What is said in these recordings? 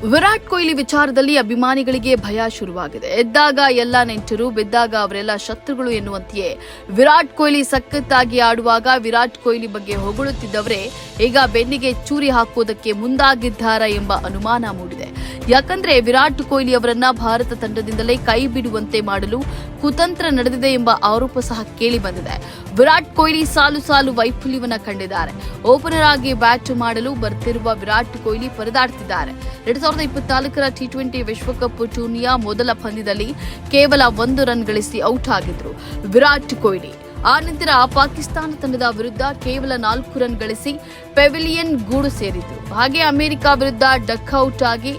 ವಿರಾಟ್ ಕೊಹ್ಲಿ ವಿಚಾರದಲ್ಲಿ ಅಭಿಮಾನಿಗಳಿಗೆ ಭಯ ಶುರುವಾಗಿದೆ. ಎದ್ದಾಗ ಎಲ್ಲ ನೆಂಟರು, ಬಿದ್ದಾಗ ಅವರೆಲ್ಲ ಶತ್ರುಗಳು ಎನ್ನುವಂತೆಯೇ ವಿರಾಟ್ ಕೊಹ್ಲಿ ಸಖತ್ತಾಗಿ ಆಡುವಾಗ ವಿರಾಟ್ ಕೊಹ್ಲಿ ಬಗ್ಗೆ ಹೊಗಳುತ್ತಿದ್ದವರೇ ಈಗ ಬೆನ್ನಿಗೆ ಚೂರಿ ಹಾಕುವುದಕ್ಕೆ ಮುಂದಾಗಿದ್ದಾರಾ ಎಂಬ ಅನುಮಾನ ಮೂಡಿದೆ. ಯಾಕಂದ್ರೆ ವಿರಾಟ್ ಕೊಹ್ಲಿ ಅವರನ್ನ ಭಾರತ ತಂಡದಿಂದಲೇ ಕೈ ಬಿಡುವಂತೆ ಮಾಡಲು ಕುತಂತ್ರ ನಡೆದಿದೆ ಎಂಬ ಆರೋಪ ಸಹ ಕೇಳಿ ಬಂದಿದೆ. ವಿರಾಟ್ ಕೊಹ್ಲಿ ಸಾಲು ಸಾಲು ವೈಫಲ್ಯವನ್ನ ಕಂಡಿದ್ದಾರೆ. ಓಪನರ್ ಆಗಿ ಬ್ಯಾಟ್ ಮಾಡಲು ಬರ್ತಿರುವ ವಿರಾಟ್ ಕೊಹ್ಲಿ ಪರದಾಡ್ತಿದ್ದಾರೆ. 2024ರ ಟಿ20 ವಿಶ್ವಕಪ್ ಟೂರ್ನಿಯ ಮೊದಲ ಪಂದ್ಯದಲ್ಲಿ ಕೇವಲ 1 ರನ್ ಗಳಿಸಿ ಔಟ್ ಆಗಿದ್ರು ವಿರಾಟ್ ಕೊಹ್ಲಿ. ಆ ನಂತರ ಪಾಕಿಸ್ತಾನ ತಂಡದ ವಿರುದ್ಧ ಕೇವಲ 4 ರನ್ ಗಳಿಸಿ ಪೆವಿಲಿಯನ್ ಗೂಡು ಸೇರಿದ್ರು. ಹಾಗೆ ಅಮೆರಿಕ ವಿರುದ್ಧ ಡಕ್ಔಟ್ ಆಗಿ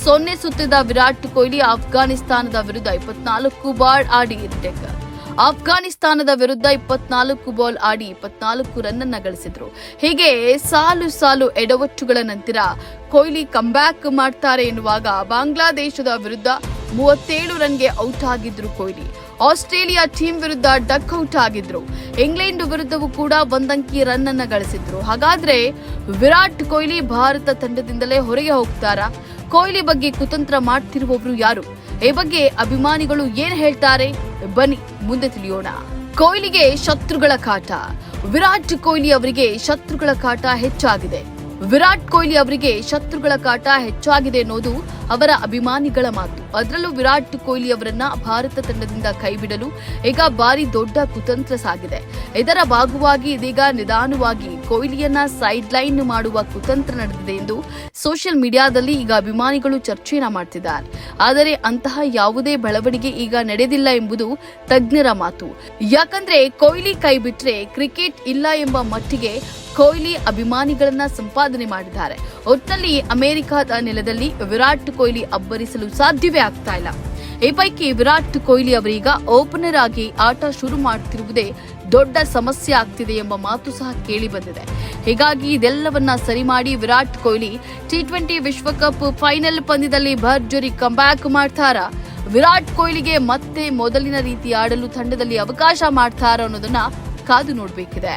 0 ಸುತ್ತಿದ ವಿರಾಟ್ ಕೊಹ್ಲಿ ಅಫ್ಘಾನಿಸ್ತಾನದ ವಿರುದ್ಧ 24 ಬಾಲ್ ಆಡಿ ಅಫ್ಘಾನಿಸ್ತಾನದ ವಿರುದ್ಧ 24 ಬಾಲ್ ಆಡಿ 24 ರನ್ ಅನ್ನ ಗಳಿಸಿದ್ರು. ಹೀಗೆ ಸಾಲು ಸಾಲು ಎಡವಟ್ಟುಗಳ ನಂತರ ಕೊಹ್ಲಿ ಕಂಬ್ಯಾಕ್ ಮಾಡ್ತಾರೆ ಎನ್ನುವಾಗ ಬಾಂಗ್ಲಾದೇಶದ ವಿರುದ್ಧ 37 ರನ್ಗೆ ಔಟ್ ಆಗಿದ್ರು ಕೊಹ್ಲಿ. ಆಸ್ಟ್ರೇಲಿಯಾ ಟೀಮ್ ವಿರುದ್ಧ ಡಕ್ಔಟ್ ಆಗಿದ್ರು. ಇಂಗ್ಲೆಂಡ್ ವಿರುದ್ಧವೂ ಕೂಡ 1 ಅಂಕಿ ರನ್ ಅನ್ನ ಗಳಿಸಿದ್ರು. ಹಾಗಾದ್ರೆ ವಿರಾಟ್ ಕೊಹ್ಲಿ ಭಾರತ ತಂಡದಿಂದಲೇ ಹೊರಗೆ ಹೋಗ್ತಾರಾ? ಕೊಹ್ಲಿ ಬಗ್ಗೆ ಕುತಂತ್ರ ಮಾಡ್ತಿರುವವರು ಯಾರು? ಈ ಬಗ್ಗೆ ಅಭಿಮಾನಿಗಳು ಏನ್ ಹೇಳ್ತಾರೆ? ಬನ್ನಿ ಮುಂದೆ ತಿಳಿಯೋಣ. ಕೊಹ್ಲಿಗೆ ಶತ್ರುಗಳ ಕಾಟ. ವಿರಾಟ್ ಕೊಹ್ಲಿ ಅವರಿಗೆ ಶತ್ರುಗಳ ಕಾಟ ಹೆಚ್ಚಾಗಿದೆ. ವಿರಾಟ್ ಕೊಹ್ಲಿ ಅವರಿಗೆ ಶತ್ರುಗಳ ಕಾಟ ಹೆಚ್ಚಾಗಿದೆ ಅನ್ನೋದು ಅವರ ಅಭಿಮಾನಿಗಳ ಮಾತು. ಅದರಲ್ಲೂ ವಿರಾಟ್ ಕೊಹ್ಲಿ ಅವರನ್ನ ಭಾರತ ತಂಡದಿಂದ ಕೈಬಿಡಲು ಈಗ ಭಾರಿ ದೊಡ್ಡ ಕುತಂತ್ರ ಸಾಗಿದೆ. ಇದರ ಭಾಗವಾಗಿ ಇದೀಗ ನಿಧಾನವಾಗಿ ಕೊಹ್ಲಿಯನ್ನ ಸೈಡ್ ಲೈನ್ ಮಾಡುವ ಕುತಂತ್ರ ನಡೆದಿದೆ ಎಂದು ಸೋಷಿಯಲ್ ಮೀಡಿಯಾದಲ್ಲಿ ಈಗ ಅಭಿಮಾನಿಗಳು ಚರ್ಚೆಯನ್ನ ಮಾಡ್ತಿದ್ದಾರೆ. ಆದರೆ ಅಂತಹ ಯಾವುದೇ ಬೆಳವಣಿಗೆ ಈಗ ನಡೆದಿಲ್ಲ ಎಂಬುದು ತಜ್ಞರ ಮಾತು. ಯಾಕಂದ್ರೆ ಕೊಹ್ಲಿ ಕೈ ಬಿಟ್ರೆ ಕ್ರಿಕೆಟ್ ಇಲ್ಲ ಎಂಬ ಮಟ್ಟಿಗೆ ಕೊಹ್ಲಿ ಅಭಿಮಾನಿಗಳನ್ನ ಸಂಪಾದನೆ ಮಾಡಿದ್ದಾರೆ. ಒಟ್ಟಿನಲ್ಲಿ ಅಮೆರಿಕದ ನೆಲದಲ್ಲಿ ವಿರಾಟ್ ಕೊಹ್ಲಿ ಅಬ್ಬರಿಸಲು ಸಾಧ್ಯವೇ ಆಗ್ತಾ ಇಲ್ಲ. ಈ ಪೈಕಿ ವಿರಾಟ್ ಕೊಹ್ಲಿ ಅವರೀಗ ಓಪನರ್ ಆಗಿ ಆಟ ಶುರು ಮಾಡುತ್ತಿರುವುದೇ ದೊಡ್ಡ ಸಮಸ್ಯೆ ಆಗ್ತಿದೆ ಎಂಬ ಮಾತು ಸಹ ಕೇಳಿ ಬಂದಿದೆ. ಹೀಗಾಗಿ ಇದೆಲ್ಲವನ್ನ ಸರಿ ಮಾಡಿ ವಿರಾಟ್ ಕೊಹ್ಲಿ ಟಿ20 ವಿಶ್ವಕಪ್ ಫೈನಲ್ ಪಂದ್ಯದಲ್ಲಿ ಭರ್ಜರಿ ಕಂಬ್ಯಾಕ್ ಮಾಡ್ತಾರಾ? ವಿರಾಟ್ ಕೊಹ್ಲಿಗೆ ಮತ್ತೆ ಮೊದಲಿನ ರೀತಿ ಆಡಲು ತಂಡದಲ್ಲಿ ಅವಕಾಶ ಮಾಡ್ತಾರಾ ಅನ್ನೋದನ್ನ ಕಾದು ನೋಡಬೇಕಿದೆ.